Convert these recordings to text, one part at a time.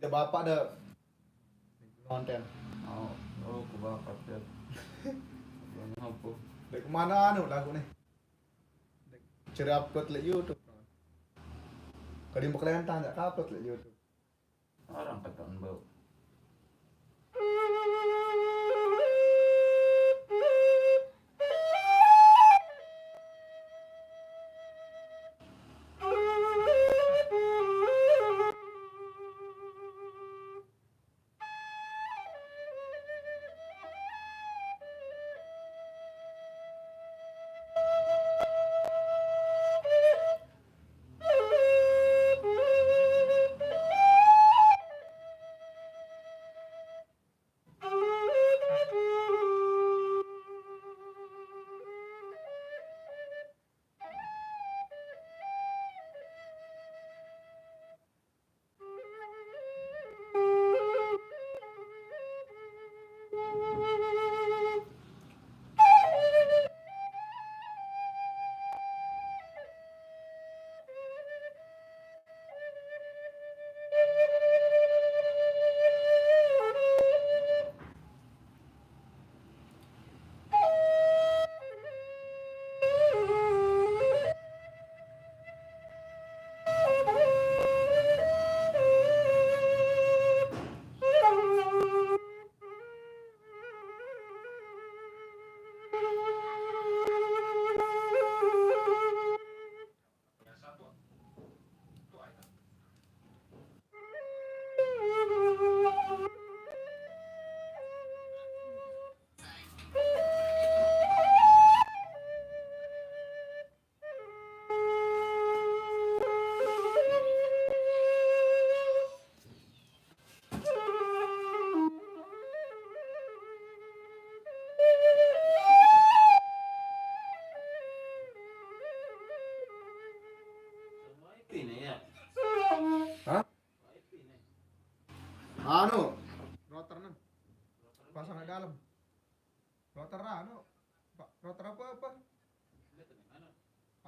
Kita bapak ada konten. Oh, oh, ku bakat ya. Bang apa? Dari kemana anu lagu nih? Cari upload di YouTube. Kalau mau kalian tanya upload di YouTube. Orang katakan bau. Ini ya. Hah? Anu, router nang. Pasang di dalam. Router anu. Pak, router apa?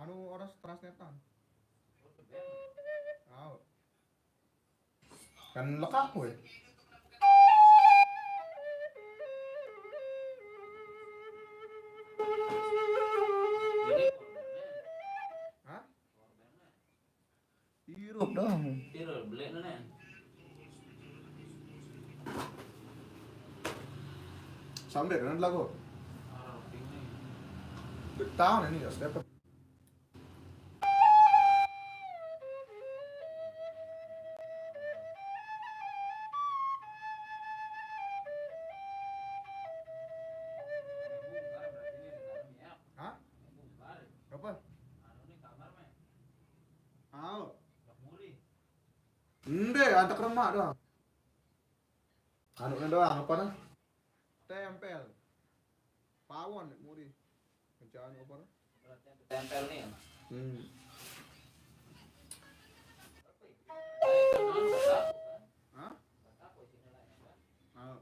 Anu orang transnetan. Tahu. Kan lekak kowe. Hah? Irup dong. Tiro beli nih. Sampai kan lagu. Ah, ini. Tahun ini ya, step. Hah? Apa? Tahu. Ende, antak remak doang. Anuknya doang, apa nah? Tempel. Pawon nek muri. Kerjaan apa nah? Tempel nih. Hah? Tahu.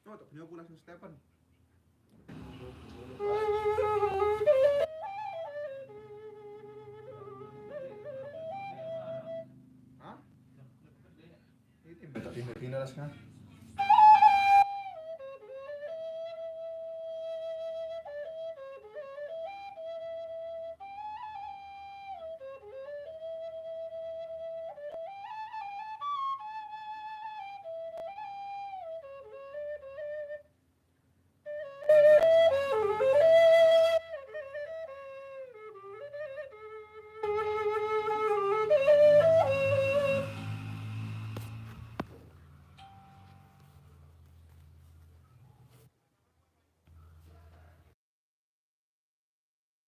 Oh, tak punya aku langsung Stephen. Hah? Ini minta pindah-pindah lah sekarang.